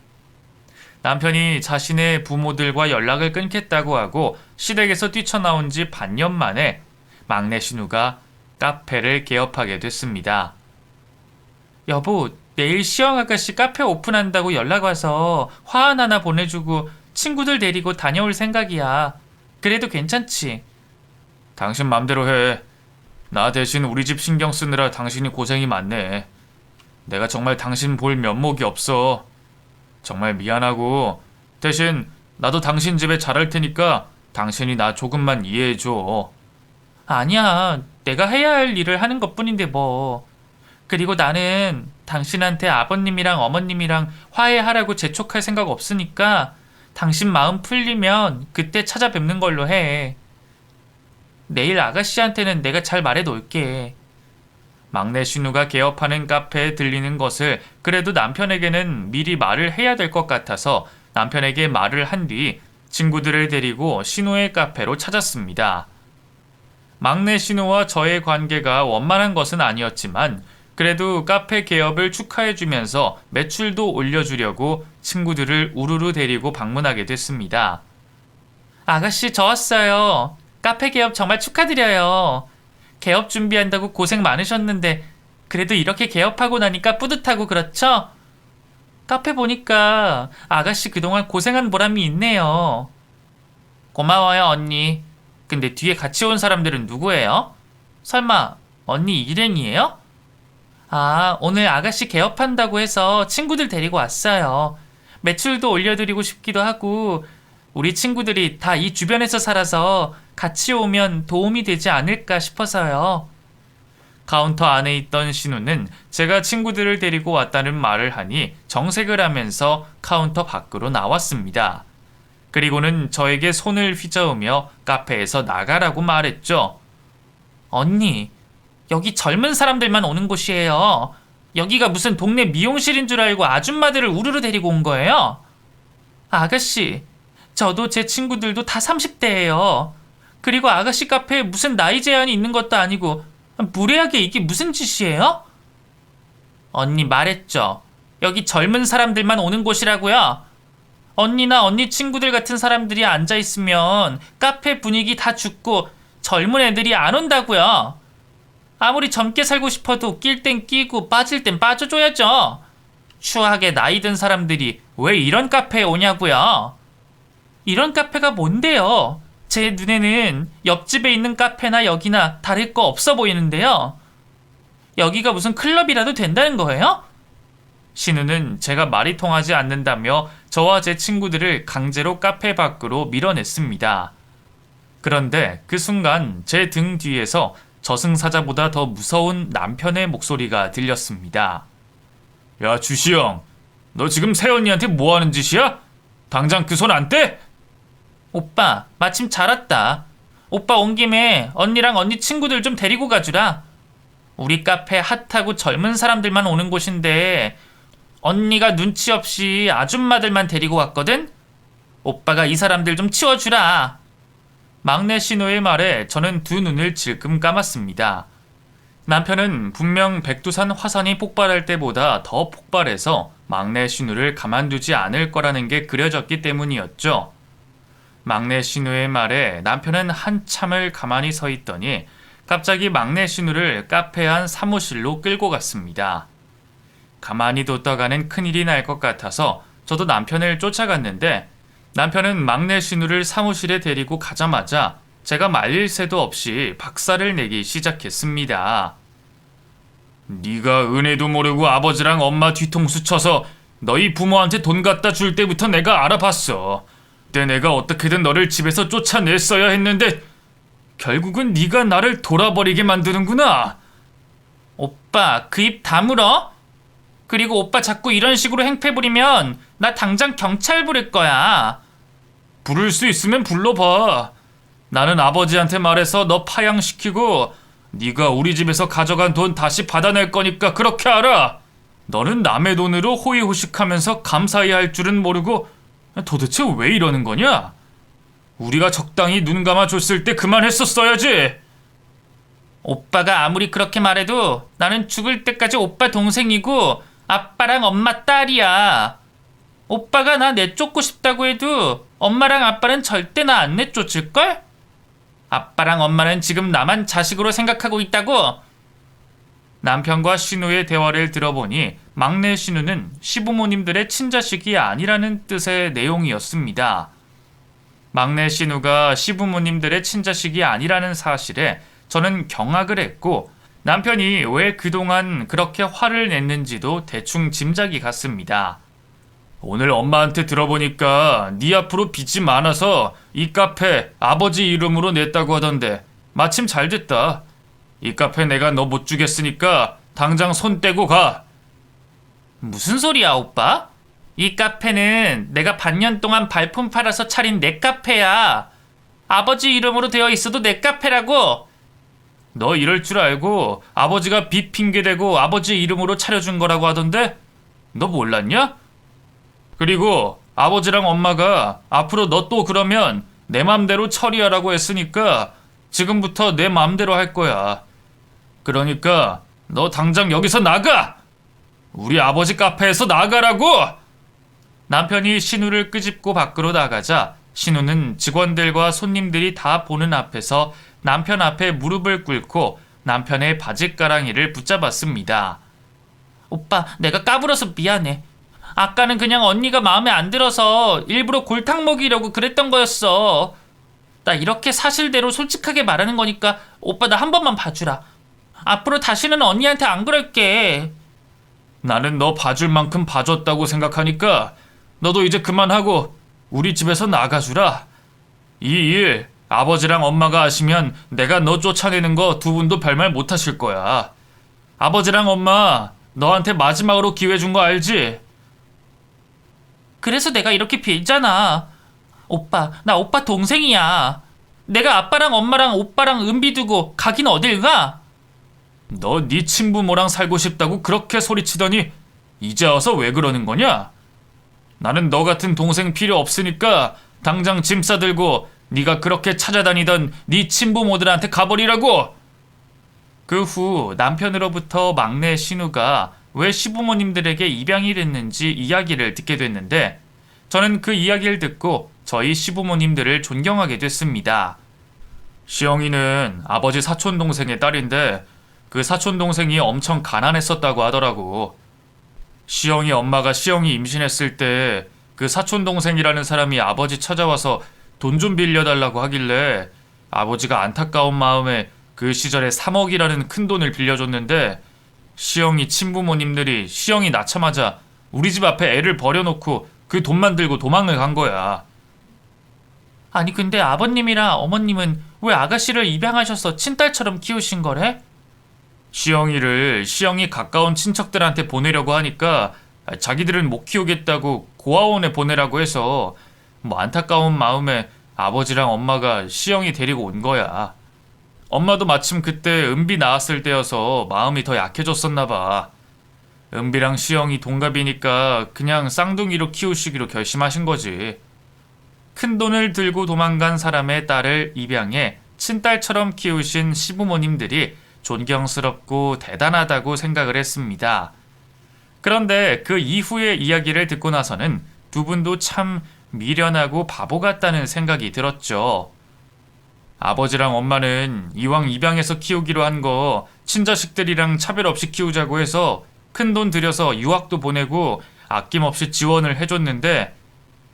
남편이 자신의 부모들과 연락을 끊겠다고 하고 시댁에서 뛰쳐나온 지 반년 만에 막내 신우가 카페를 개업하게 됐습니다. 여보, 내일 시영 아가씨 카페 오픈한다고 연락 와서 화환 하나 보내주고 친구들 데리고 다녀올 생각이야. 그래도 괜찮지? 당신 맘대로 해. 나 대신 우리 집 신경 쓰느라 당신이 고생이 많네. 내가 정말 당신 볼 면목이 없어. 정말 미안하고 대신 나도 당신 집에 잘할 테니까 당신이 나 조금만 이해해줘. 아니야, 내가 해야 할 일을 하는 것뿐인데 뭐. 그리고 나는 당신한테 아버님이랑 어머님이랑 화해하라고 재촉할 생각 없으니까 당신 마음 풀리면 그때 찾아뵙는 걸로 해. 내일 아가씨한테는 내가 잘 말해 놓을게. 막내 신우가 개업하는 카페에 들리는 것을 그래도 남편에게는 미리 말을 해야 될 것 같아서 남편에게 말을 한 뒤 친구들을 데리고 신우의 카페로 찾았습니다. 막내 신우와 저의 관계가 원만한 것은 아니었지만 그래도 카페 개업을 축하해주면서 매출도 올려주려고 친구들을 우르르 데리고 방문하게 됐습니다. 아가씨, 저 왔어요. 카페 개업 정말 축하드려요. 개업 준비한다고 고생 많으셨는데 그래도 이렇게 개업하고 나니까 뿌듯하고 그렇죠? 카페 보니까 아가씨 그동안 고생한 보람이 있네요. 고마워요, 언니. 근데 뒤에 같이 온 사람들은 누구예요? 설마 언니 일행이에요? 아, 오늘 아가씨 개업한다고 해서 친구들 데리고 왔어요. 매출도 올려드리고 싶기도 하고 우리 친구들이 다 이 주변에서 살아서 같이 오면 도움이 되지 않을까 싶어서요. 카운터 안에 있던 신우는 제가 친구들을 데리고 왔다는 말을 하니 정색을 하면서 카운터 밖으로 나왔습니다. 그리고는 저에게 손을 휘저으며 카페에서 나가라고 말했죠. 언니, 여기 젊은 사람들만 오는 곳이에요. 여기가 무슨 동네 미용실인 줄 알고 아줌마들을 우르르 데리고 온 거예요? 아가씨, 저도 제 친구들도 다 30대예요. 그리고 아가씨 카페에 무슨 나이 제한이 있는 것도 아니고 무례하게 이게 무슨 짓이에요? 언니 말했죠. 여기 젊은 사람들만 오는 곳이라고요. 언니나 언니 친구들 같은 사람들이 앉아있으면 카페 분위기 다 죽고 젊은 애들이 안 온다고요. 아무리 젊게 살고 싶어도 낄 땐 끼고 빠질 땐 빠져줘야죠. 추하게 나이 든 사람들이 왜 이런 카페에 오냐고요. 이런 카페가 뭔데요? 제 눈에는 옆집에 있는 카페나 여기나 다를 거 없어 보이는데요. 여기가 무슨 클럽이라도 된다는 거예요? 신우는 제가 말이 통하지 않는다며 저와 제 친구들을 강제로 카페 밖으로 밀어냈습니다. 그런데 그 순간 제 등 뒤에서 저승사자보다 더 무서운 남편의 목소리가 들렸습니다. 야, 주시영, 너 지금 새언니한테 뭐 하는 짓이야? 당장 그 손 안 떼? 오빠, 마침 잘 왔다. 오빠 온 김에 언니랑 언니 친구들 좀 데리고 가주라. 우리 카페 핫하고 젊은 사람들만 오는 곳인데 언니가 눈치 없이 아줌마들만 데리고 왔거든? 오빠가 이 사람들 좀 치워주라. 막내 신우의 말에 저는 두 눈을 질끔 감았습니다. 남편은 분명 백두산 화산이 폭발할 때보다 더 폭발해서 막내 신우를 가만두지 않을 거라는 게 그려졌기 때문이었죠. 막내 신우의 말에 남편은 한참을 가만히 서 있더니 갑자기 막내 신우를 카페 안 사무실로 끌고 갔습니다. 가만히 뒀다가는 큰일이 날 것 같아서 저도 남편을 쫓아갔는데 남편은 막내 신우를 사무실에 데리고 가자마자 제가 말릴 새도 없이 박살을 내기 시작했습니다. 네가 은혜도 모르고 아버지랑 엄마 뒤통수 쳐서 너희 부모한테 돈 갖다 줄 때부터 내가 알아봤어. 그때 내가 어떻게든 너를 집에서 쫓아냈어야 했는데 결국은 네가 나를 돌아버리게 만드는구나. 오빠, 그 입 다물어? 그리고 오빠 자꾸 이런 식으로 행패 부리면 나 당장 경찰 부를 거야. 부를 수 있으면 불러봐. 나는 아버지한테 말해서 너 파양시키고 네가 우리 집에서 가져간 돈 다시 받아낼 거니까 그렇게 알아. 너는 남의 돈으로 호의호식하면서 감사히 할 줄은 모르고 도대체 왜 이러는 거냐? 우리가 적당히 눈 감아줬을 때 그만했었어야지. 오빠가 아무리 그렇게 말해도 나는 죽을 때까지 오빠 동생이고 아빠랑 엄마 딸이야. 오빠가 나 내쫓고 싶다고 해도 엄마랑 아빠는 절대 나 안 내쫓을걸? 아빠랑 엄마는 지금 나만 자식으로 생각하고 있다고. 남편과 신우의 대화를 들어보니 막내 신우는 시부모님들의 친자식이 아니라는 뜻의 내용이었습니다. 막내 신우가 시부모님들의 친자식이 아니라는 사실에 저는 경악을 했고 남편이 왜 그동안 그렇게 화를 냈는지도 대충 짐작이 갔습니다. 오늘 엄마한테 들어보니까 네 앞으로 빚이 많아서 이 카페 아버지 이름으로 냈다고 하던데 마침 잘 됐다. 이 카페 내가 너 못 주겠으니까 당장 손 떼고 가. 무슨 소리야, 오빠? 이 카페는 내가 반년 동안 발품 팔아서 차린 내 카페야. 아버지 이름으로 되어 있어도 내 카페라고. 너 이럴 줄 알고 아버지가 빚 핑계대고 아버지 이름으로 차려준 거라고 하던데 너 몰랐냐? 그리고 아버지랑 엄마가 앞으로 너 또 그러면 내 맘대로 처리하라고 했으니까 지금부터 내 맘대로 할 거야. 그러니까 너 당장 여기서 나가! 우리 아버지 카페에서 나가라고! 남편이 신우를 끄집고 밖으로 나가자 신우는 직원들과 손님들이 다 보는 앞에서 남편 앞에 무릎을 꿇고 남편의 바짓가랑이를 붙잡았습니다. 오빠, 내가 까불어서 미안해. 아까는 그냥 언니가 마음에 안 들어서 일부러 골탕 먹이려고 그랬던 거였어. 나 이렇게 사실대로 솔직하게 말하는 거니까 오빠 나 한 번만 봐주라. 앞으로 다시는 언니한테 안 그럴게. 나는 너 봐줄 만큼 봐줬다고 생각하니까 너도 이제 그만하고 우리 집에서 나가주라. 이 일 아버지랑 엄마가 아시면 내가 너 쫓아내는 거 두 분도 별말 못하실 거야. 아버지랑 엄마 너한테 마지막으로 기회 준 거 알지? 그래서 내가 이렇게 빌잖아. 오빠, 나 오빠 동생이야. 내가 아빠랑 엄마랑 오빠랑 은비 두고 가긴 어딜 가? 너 네 친부모랑 살고 싶다고 그렇게 소리치더니 이제 와서 왜 그러는 거냐? 나는 너 같은 동생 필요 없으니까 당장 짐 싸들고 네가 그렇게 찾아다니던 네 친부모들한테 가버리라고. 그 후 남편으로부터 막내 신우가 왜 시부모님들에게 입양이 됐는지 이야기를 듣게 됐는데 저는 그 이야기를 듣고 저희 시부모님들을 존경하게 됐습니다. 시영이는 아버지 사촌 동생의 딸인데 그 사촌 동생이 엄청 가난했었다고 하더라고. 시영이 엄마가 시영이 임신했을 때 그 사촌 동생이라는 사람이 아버지 찾아와서 돈 좀 빌려달라고 하길래 아버지가 안타까운 마음에 그 시절에 3억이라는 큰 돈을 빌려줬는데 시영이 친부모님들이 시영이 낳자마자 우리 집 앞에 애를 버려놓고 그 돈만 들고 도망을 간 거야. 아니 근데 아버님이랑 어머님은 왜 아가씨를 입양하셔서 친딸처럼 키우신 거래? 시영이를 시영이 가까운 친척들한테 보내려고 하니까 자기들은 못 키우겠다고 고아원에 보내라고 해서 뭐 안타까운 마음에 아버지랑 엄마가 시영이 데리고 온 거야. 엄마도 마침 그때 은비 낳았을 때여서 마음이 더 약해졌었나 봐. 은비랑 시영이 동갑이니까 그냥 쌍둥이로 키우시기로 결심하신 거지. 큰 돈을 들고 도망간 사람의 딸을 입양해 친딸처럼 키우신 시부모님들이 존경스럽고 대단하다고 생각을 했습니다. 그런데 그 이후의 이야기를 듣고 나서는 두 분도 참 미련하고 바보 같다는 생각이 들었죠. 아버지랑 엄마는 이왕 입양해서 키우기로 한 거 친자식들이랑 차별 없이 키우자고 해서 큰 돈 들여서 유학도 보내고 아낌없이 지원을 해줬는데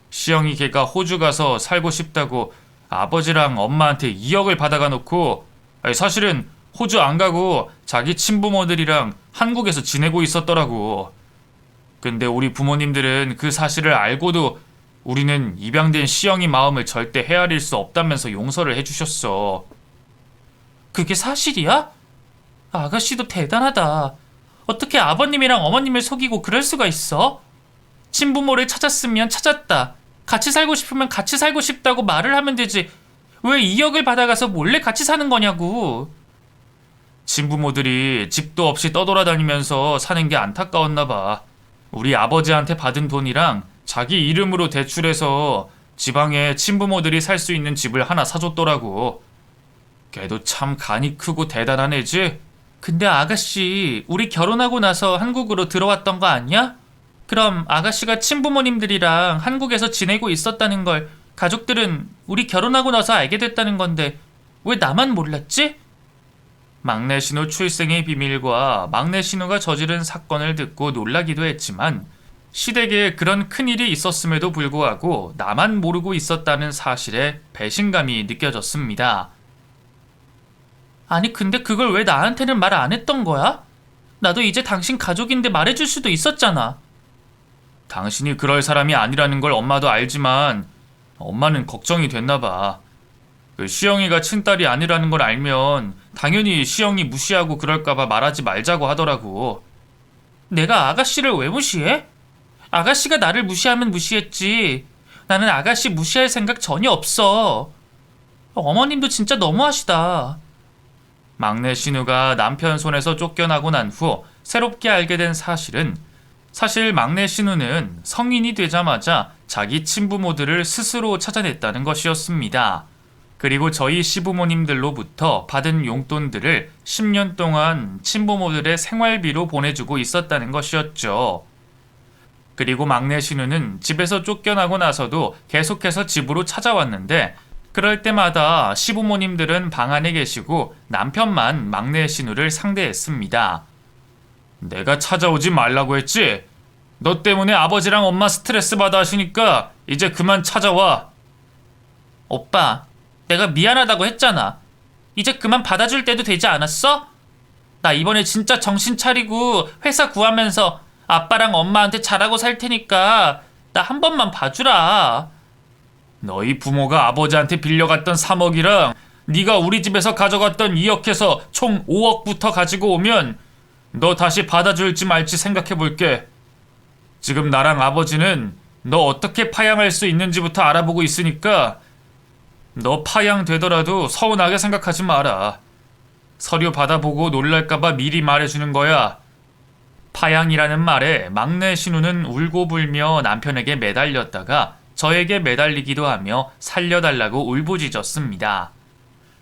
시영이 걔가 호주 가서 살고 싶다고 아버지랑 엄마한테 2억을 받아가 놓고 사실은 호주 안 가고 자기 친부모들이랑 한국에서 지내고 있었더라고. 근데 우리 부모님들은 그 사실을 알고도 우리는 입양된 시영이 마음을 절대 헤아릴 수 없다면서 용서를 해주셨어. 그게 사실이야? 아가씨도 대단하다. 어떻게 아버님이랑 어머님을 속이고 그럴 수가 있어? 친부모를 찾았으면 찾았다. 같이 살고 싶으면 같이 살고 싶다고 말을 하면 되지. 왜 2억을 받아가서 몰래 같이 사는 거냐고. 친부모들이 집도 없이 떠돌아다니면서 사는 게 안타까웠나 봐. 우리 아버지한테 받은 돈이랑 자기 이름으로 대출해서 지방에 친부모들이 살 수 있는 집을 하나 사줬더라고. 걔도 참 간이 크고 대단한 애지? 근데 아가씨, 우리 결혼하고 나서 한국으로 들어왔던 거 아니야? 그럼 아가씨가 친부모님들이랑 한국에서 지내고 있었다는 걸 가족들은 우리 결혼하고 나서 알게 됐다는 건데 왜 나만 몰랐지? 막내 신우 출생의 비밀과 막내 신우가 저지른 사건을 듣고 놀라기도 했지만 시댁에 그런 큰일이 있었음에도 불구하고 나만 모르고 있었다는 사실에 배신감이 느껴졌습니다. 아니 근데 그걸 왜 나한테는 말 안 했던 거야? 나도 이제 당신 가족인데 말해줄 수도 있었잖아. 당신이 그럴 사람이 아니라는 걸 엄마도 알지만 엄마는 걱정이 됐나 봐. 그 시영이가 친딸이 아니라는 걸 알면 당연히 시영이 무시하고 그럴까봐 말하지 말자고 하더라고. 내가 아가씨를 왜 무시해? 아가씨가 나를 무시하면 무시했지. 나는 아가씨 무시할 생각 전혀 없어. 어머님도 진짜 너무하시다. 막내 신우가 남편 손에서 쫓겨나고 난 후 새롭게 알게 된 사실은 사실 막내 신우는 성인이 되자마자 자기 친부모들을 스스로 찾아냈다는 것이었습니다. 그리고 저희 시부모님들로부터 받은 용돈들을 10년 동안 친부모들의 생활비로 보내주고 있었다는 것이었죠. 그리고 막내 신우는 집에서 쫓겨나고 나서도 계속해서 집으로 찾아왔는데 그럴 때마다 시부모님들은 방 안에 계시고 남편만 막내 신우를 상대했습니다. 내가 찾아오지 말라고 했지? 너 때문에 아버지랑 엄마 스트레스 받아 하시니까 이제 그만 찾아와. 오빠, 내가 미안하다고 했잖아. 이제 그만 받아줄 때도 되지 않았어? 나 이번에 진짜 정신 차리고 회사 구하면서 아빠랑 엄마한테 잘하고 살 테니까 나 한 번만 봐주라. 너희 부모가 아버지한테 빌려갔던 3억이랑 네가 우리 집에서 가져갔던 2억 해서 총 5억부터 가지고 오면 너 다시 받아줄지 말지 생각해 볼게. 지금 나랑 아버지는 너 어떻게 파양할 수 있는지부터 알아보고 있으니까 너 파양 되더라도 서운하게 생각하지 마라. 서류 받아보고 놀랄까봐 미리 말해주는 거야. 파양이라는 말에 막내 신우는 울고불며 남편에게 매달렸다가 저에게 매달리기도 하며 살려달라고 울부짖었습니다.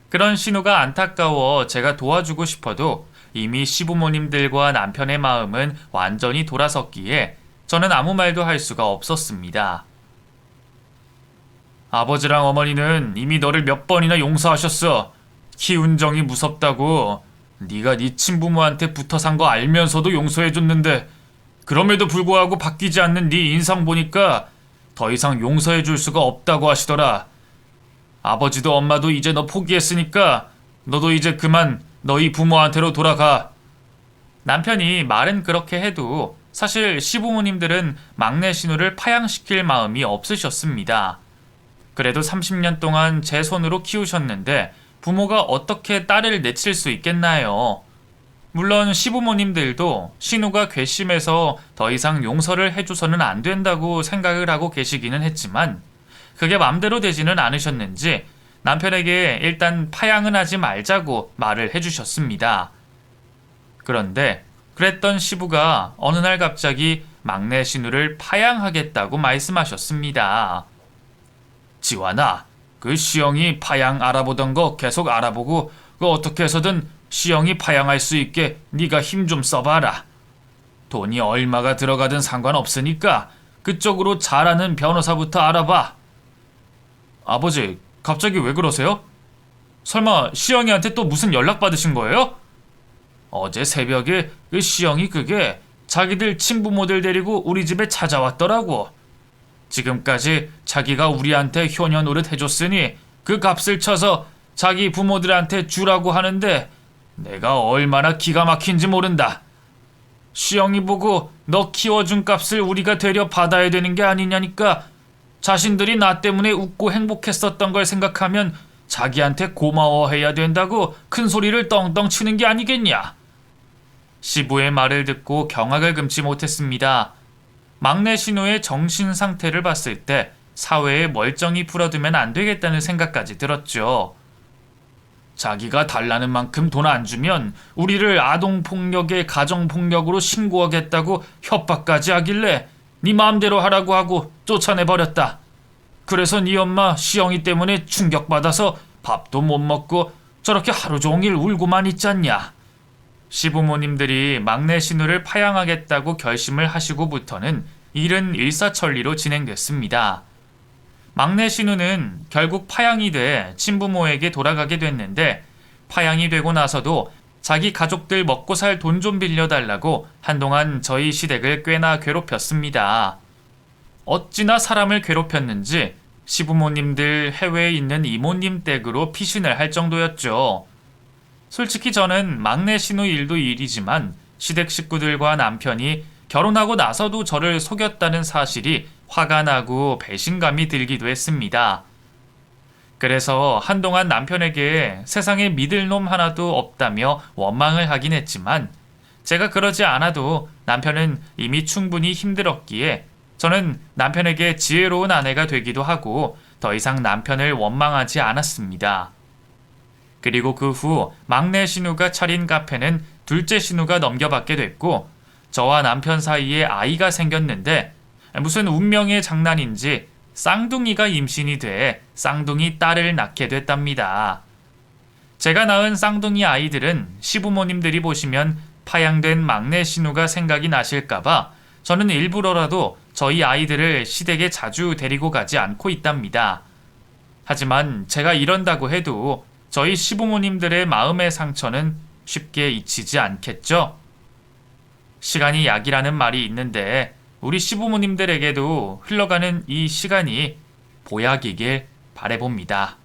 그런 신우가 안타까워 제가 도와주고 싶어도 이미 시부모님들과 남편의 마음은 완전히 돌아섰기에 저는 아무 말도 할 수가 없었습니다. 아버지랑 어머니는 이미 너를 몇 번이나 용서하셨어. 키운 정이 무섭다고. 네가 네 친부모한테 붙어 산 거 알면서도 용서해줬는데 그럼에도 불구하고 바뀌지 않는 네 인상 보니까 더 이상 용서해줄 수가 없다고 하시더라. 아버지도 엄마도 이제 너 포기했으니까 너도 이제 그만 너희 부모한테로 돌아가. 남편이 말은 그렇게 해도 사실 시부모님들은 막내 신우를 파양시킬 마음이 없으셨습니다. 그래도 30년 동안 제 손으로 키우셨는데 부모가 어떻게 딸을 내칠 수 있겠나요? 물론 시부모님들도 신우가 괘씸해서 더 이상 용서를 해줘서는 안 된다고 생각을 하고 계시기는 했지만 그게 맘대로 되지는 않으셨는지 남편에게 일단 파양은 하지 말자고 말을 해주셨습니다. 그런데 그랬던 시부가 어느 날 갑자기 막내 신우를 파양하겠다고 말씀하셨습니다. 지완아, 그 시영이 파양 알아보던 거 계속 알아보고 그 어떻게 해서든 시영이 파양할 수 있게 네가 힘 좀 써봐라. 돈이 얼마가 들어가든 상관없으니까 그쪽으로 잘하는 변호사부터 알아봐. 아버지, 갑자기 왜 그러세요? 설마 시영이한테 또 무슨 연락 받으신 거예요? 어제 새벽에 그 시영이 그게 자기들 친부모들 데리고 우리 집에 찾아왔더라고. 지금까지 자기가 우리한테 효녀 노릇 해줬으니 그 값을 쳐서 자기 부모들한테 주라고 하는데 내가 얼마나 기가 막힌지 모른다. 시영이 보고 너 키워준 값을 우리가 되려 받아야 되는 게 아니냐니까 자신들이 나 때문에 웃고 행복했었던 걸 생각하면 자기한테 고마워해야 된다고 큰 소리를 떵떵 치는 게 아니겠냐. 시부의 말을 듣고 경악을 금치 못했습니다. 막내 신우의 정신 상태를 봤을 때 사회에 멀쩡히 풀어두면 안 되겠다는 생각까지 들었죠. 자기가 달라는 만큼 돈 안 주면 우리를 아동폭력에 가정폭력으로 신고하겠다고 협박까지 하길래 네 마음대로 하라고 하고 쫓아내버렸다. 그래서 네 엄마 시영이 때문에 충격받아서 밥도 못 먹고 저렇게 하루 종일 울고만 있잖냐. 시부모님들이 막내 신우를 파양하겠다고 결심을 하시고부터는 일은 일사천리로 진행됐습니다. 막내 신우는 결국 파양이 돼 친부모에게 돌아가게 됐는데 파양이 되고 나서도 자기 가족들 먹고 살 돈 좀 빌려달라고 한동안 저희 시댁을 꽤나 괴롭혔습니다. 어찌나 사람을 괴롭혔는지 시부모님들 해외에 있는 이모님 댁으로 피신을 할 정도였죠. 솔직히 저는 막내 신우 일도 일이지만 시댁 식구들과 남편이 결혼하고 나서도 저를 속였다는 사실이 화가 나고 배신감이 들기도 했습니다. 그래서 한동안 남편에게 세상에 믿을 놈 하나도 없다며 원망을 하긴 했지만 제가 그러지 않아도 남편은 이미 충분히 힘들었기에 저는 남편에게 지혜로운 아내가 되기도 하고 더 이상 남편을 원망하지 않았습니다. 그리고 그 후 막내 신우가 차린 카페는 둘째 신우가 넘겨받게 됐고 저와 남편 사이에 아이가 생겼는데 무슨 운명의 장난인지 쌍둥이가 임신이 돼 쌍둥이 딸을 낳게 됐답니다. 제가 낳은 쌍둥이 아이들은 시부모님들이 보시면 파양된 막내 신우가 생각이 나실까봐 저는 일부러라도 저희 아이들을 시댁에 자주 데리고 가지 않고 있답니다. 하지만 제가 이런다고 해도 저희 시부모님들의 마음의 상처는 쉽게 잊히지 않겠죠? 시간이 약이라는 말이 있는데 우리 시부모님들에게도 흘러가는 이 시간이 보약이길 바라봅니다.